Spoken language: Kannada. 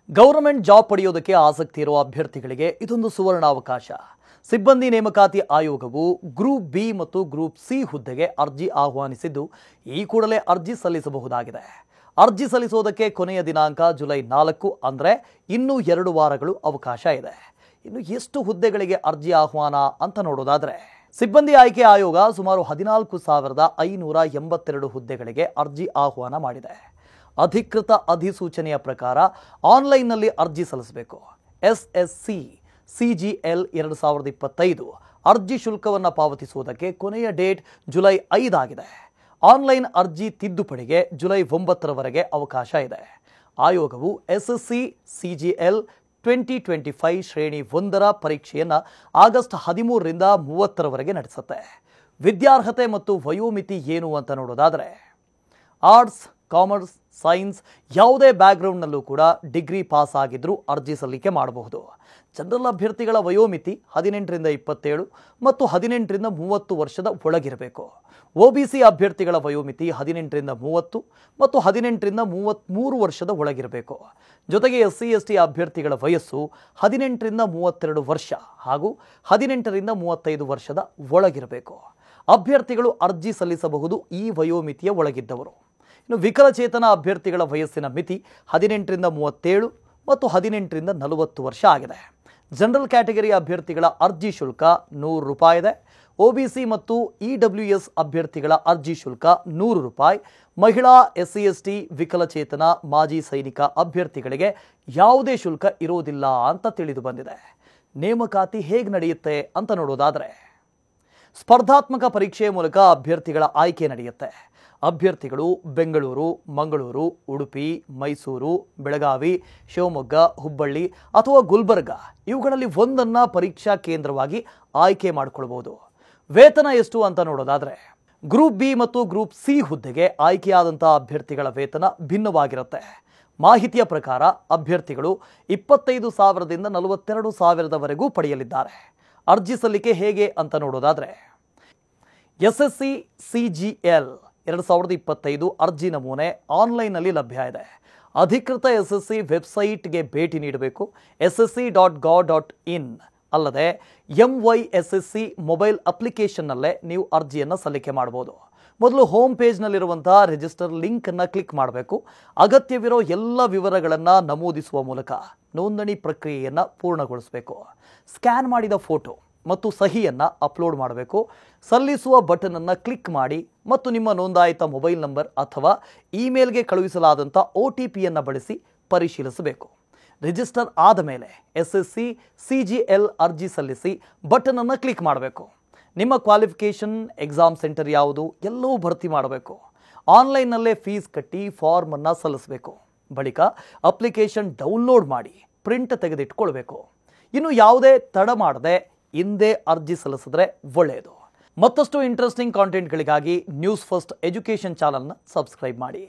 ಗವರ್ನಮೆಂಟ್ ಜಾಬ್ ಪಡೆಯೋದಕ್ಕೆ ಆಸಕ್ತಿ ಇರುವ ಅಭ್ಯರ್ಥಿಗಳಿಗೆ ಇದೊಂದು ಸುವರ್ಣಾವಕಾಶ. ಸಿಬ್ಬಂದಿ ನೇಮಕಾತಿ ಆಯೋಗವು ಗ್ರೂಪ್ ಬಿ ಮತ್ತು ಗ್ರೂಪ್ ಸಿ ಹುದ್ದೆಗೆ ಅರ್ಜಿ ಆಹ್ವಾನಿಸಿದ್ದು, ಈ ಕೂಡಲೇ ಅರ್ಜಿ ಸಲ್ಲಿಸಬಹುದಾಗಿದೆ. ಅರ್ಜಿ ಸಲ್ಲಿಸೋದಕ್ಕೆ ಕೊನೆಯ ದಿನಾಂಕ ಜುಲೈ 4, ಅಂದರೆ ಇನ್ನೂ 2 ವಾರಗಳು ಅವಕಾಶ ಇದೆ. ಇನ್ನು ಎಷ್ಟು ಹುದ್ದೆಗಳಿಗೆ ಅರ್ಜಿ ಆಹ್ವಾನ ಅಂತ ನೋಡೋದಾದ್ರೆ, ಸಿಬ್ಬಂದಿ ಆಯ್ಕೆ ಆಯೋಗ ಸುಮಾರು 14,582 ಹುದ್ದೆಗಳಿಗೆ ಅರ್ಜಿ ಆಹ್ವಾನ ಮಾಡಿದೆ. ಅಧಿಕೃತ ಅಧಿಸೂಚನೆಯ ಪ್ರಕಾರ ಆನ್ಲೈನ್ನಲ್ಲಿ ಅರ್ಜಿ ಸಲ್ಲಿಸಬೇಕು. SSC CGL 2025 ಅರ್ಜಿ ಶುಲ್ಕವನ್ನು ಪಾವತಿಸುವುದಕ್ಕೆ ಕೊನೆಯ ಡೇಟ್ ಜುಲೈ 5 ಆಗಿದೆ. ಆನ್ಲೈನ್ ಅರ್ಜಿ ತಿದ್ದುಪಡಿಗೆ ಜುಲೈ 9ರವರೆಗೆ ಅವಕಾಶ ಇದೆ. ಆಯೋಗವು SSC CGL 2025 ಶ್ರೇಣಿ 1ರ ಪರೀಕ್ಷೆಯನ್ನು ಆಗಸ್ಟ್ 13ರಿಂದ 30ರವರೆಗೆ ನಡೆಸುತ್ತೆ. ವಿದ್ಯಾರ್ಹತೆ ಮತ್ತು ವಯೋಮಿತಿ ಏನು ಅಂತ ನೋಡೋದಾದರೆ, ಆರ್ಟ್ಸ್, ಕಾಮರ್ಸ್, ಸೈನ್ಸ್ ಯಾವುದೇ ಬ್ಯಾಕ್ಗ್ರೌಂಡ್ನಲ್ಲೂ ಕೂಡ ಡಿಗ್ರಿ ಪಾಸ್ ಆಗಿದ್ರೂ ಅರ್ಜಿ ಸಲ್ಲಿಕೆ ಮಾಡಬಹುದು. ಜನರಲ್ ಅಭ್ಯರ್ಥಿಗಳ ವಯೋಮಿತಿ 18ರಿಂದ 27 ಮತ್ತು 18ರಿಂದ 30 ವರ್ಷದ ಒಳಗಿರಬೇಕು. OBC ಅಭ್ಯರ್ಥಿಗಳ ವಯೋಮಿತಿ 18ರಿಂದ 30 ಮತ್ತು 18ರಿಂದ 33 ವರ್ಷದ ಒಳಗಿರಬೇಕು. ಜೊತೆಗೆ SC ST ಅಭ್ಯರ್ಥಿಗಳ ವಯಸ್ಸು 18ರಿಂದ 32 ವರ್ಷ ಹಾಗೂ 18ರಿಂದ 35 ವರ್ಷದ ಒಳಗಿರಬೇಕು. ಅಭ್ಯರ್ಥಿಗಳು ಅರ್ಜಿ ಸಲ್ಲಿಸಬಹುದು ಈ ವಯೋಮಿತಿಯ ಒಳಗಿದ್ದವರು. ಇನ್ನು ವಿಕಲಚೇತನ ಅಭ್ಯರ್ಥಿಗಳ ವಯಸ್ಸಿನ ಮಿತಿ 18ರಿಂದ 37 ಮತ್ತು 18ರಿಂದ 40 ವರ್ಷ ಆಗಿದೆ. ಜನರಲ್ ಕ್ಯಾಟಗರಿ ಅಭ್ಯರ್ಥಿಗಳ ಅರ್ಜಿ ಶುಲ್ಕ ₹100 ಇದೆ. OBC ಮತ್ತು EWS ಅಭ್ಯರ್ಥಿಗಳ ಅರ್ಜಿ ಶುಲ್ಕ ₹100. ಮಹಿಳಾ, SC ST, ವಿಕಲಚೇತನ, ಮಾಜಿ ಸೈನಿಕ ಅಭ್ಯರ್ಥಿಗಳಿಗೆ ಯಾವುದೇ ಶುಲ್ಕ ಇರೋದಿಲ್ಲ ಅಂತ ತಿಳಿದು ಬಂದಿದೆ. ನೇಮಕಾತಿ ಹೇಗೆ ನಡೆಯುತ್ತೆ ಅಂತ ನೋಡೋದಾದರೆ, ಸ್ಪರ್ಧಾತ್ಮಕ ಪರೀಕ್ಷೆಯ ಮೂಲಕ ಅಭ್ಯರ್ಥಿಗಳ ಆಯ್ಕೆ ನಡೆಯುತ್ತೆ. ಅಭ್ಯರ್ಥಿಗಳು ಬೆಂಗಳೂರು, ಮಂಗಳೂರು, ಉಡುಪಿ, ಮೈಸೂರು, ಬೆಳಗಾವಿ, ಶಿವಮೊಗ್ಗ, ಹುಬ್ಬಳ್ಳಿ ಅಥವಾ ಗುಲ್ಬರ್ಗ ಇವುಗಳಲ್ಲಿ ಒಂದನ್ನು ಪರೀಕ್ಷಾ ಕೇಂದ್ರವಾಗಿ ಆಯ್ಕೆ ಮಾಡಿಕೊಳ್ಳಬಹುದು. ವೇತನ ಎಷ್ಟು ಅಂತ ನೋಡೋದಾದರೆ, ಗ್ರೂಪ್ ಬಿ ಮತ್ತು ಗ್ರೂಪ್ ಸಿ ಹುದ್ದೆಗೆ ಆಯ್ಕೆಯಾದಂಥ ಅಭ್ಯರ್ಥಿಗಳ ವೇತನ ಭಿನ್ನವಾಗಿರುತ್ತೆ. ಮಾಹಿತಿಯ ಪ್ರಕಾರ ಅಭ್ಯರ್ಥಿಗಳು 25,000ದಿಂದ 42,000ವರೆಗೂ ಪಡೆಯಲಿದ್ದಾರೆ. ಅರ್ಜಿ ಸಲ್ಲಿಕೆ ಹೇಗೆ ಅಂತ ನೋಡೋದಾದರೆ, SSC CGL 2025 ಅರ್ಜಿ ನಮೂನೆ ಆನ್ಲೈನ್ನಲ್ಲಿ ಲಭ್ಯ ಇದೆ. ಅಧಿಕೃತ SSC ವೆಬ್ಸೈಟ್ಗೆ ಭೇಟಿ ನೀಡಬೇಕು. ssc.gov.in ಅಲ್ಲದೆ MySSC ಮೊಬೈಲ್ ಅಪ್ಲಿಕೇಶನ್ನಲ್ಲೇ ನೀವು ಅರ್ಜಿಯನ್ನು ಸಲ್ಲಿಕೆ ಮಾಡಬಹುದು. ಮೊದಲು ಹೋಮ್ ಪೇಜ್ನಲ್ಲಿರುವಂತಹ ರಿಜಿಸ್ಟರ್ ಲಿಂಕನ್ನು ಕ್ಲಿಕ್ ಮಾಡಬೇಕು. ಅಗತ್ಯವಿರೋ ಎಲ್ಲ ವಿವರಗಳನ್ನು ನಮೂದಿಸುವ ಮೂಲಕ ನೋಂದಣಿ ಪ್ರಕ್ರಿಯೆಯನ್ನು ಪೂರ್ಣಗೊಳಿಸಬೇಕು. ಸ್ಕ್ಯಾನ್ ಮಾಡಿದ ಫೋಟೋ ಮತ್ತು ಸಹಿಯನ್ನು ಅಪ್ಲೋಡ್ ಮಾಡಬೇಕು. ಸಲ್ಲಿಸುವ ಬಟನ್ ಅನ್ನು ಕ್ಲಿಕ್ ಮಾಡಿ ಮತ್ತು ನಿಮ್ಮ ನೋಂದಾಯಿತ ಮೊಬೈಲ್ ನಂಬರ್ ಅಥವಾ ಇಮೇಲ್ಗೆ ಕಳುಹಿಸಲಾದಂಥ OTPಯನ್ನು ಬಳಸಿ ಪರಿಶೀಲಿಸಬೇಕು. ರಿಜಿಸ್ಟರ್ ಆದ ಮೇಲೆ SSC CGL ಅರ್ಜಿ ಸಲ್ಲಿಸಿ ಬಟನ್ ಅನ್ನು ಕ್ಲಿಕ್ ಮಾಡಬೇಕು. ನಿಮ್ಮ ಕ್ವಾಲಿಫಿಕೇಷನ್, ಎಕ್ಸಾಮ್ ಸೆಂಟರ್ ಯಾವುದು ಎಲ್ಲವೂ ಭರ್ತಿ ಮಾಡಬೇಕು. ಆನ್ಲೈನ್ನಲ್ಲೇ ಫೀಸ್ ಕಟ್ಟಿ ಫಾರ್ಮನ್ನು ಸಲ್ಲಿಸಬೇಕು. ಬಳಿಕ ಅಪ್ಲಿಕೇಶನ್ ಡೌನ್ಲೋಡ್ ಮಾಡಿ ಪ್ರಿಂಟ್ ತೆಗೆದಿಟ್ಕೊಳ್ಬೇಕು. ಇನ್ನು ಯಾವುದೇ ತಡ ಮಾಡದೆ ಹಿಂದೆ ಅರ್ಜಿ ಸಲ್ಲಿಸಿದ್ರೆ ಒಳ್ಳೆಯದು. ಮತ್ತಷ್ಟು ಇಂಟ್ರೆಸ್ಟಿಂಗ್ ಕಾಂಟೆಂಟ್ಗಳಿಗಾಗಿ ನ್ಯೂಸ್ ಫಸ್ಟ್ ಎಜುಕೇಷನ್ ಚಾನಲ್ನ ಸಬ್ಸ್ಕ್ರೈಬ್ ಮಾಡಿ.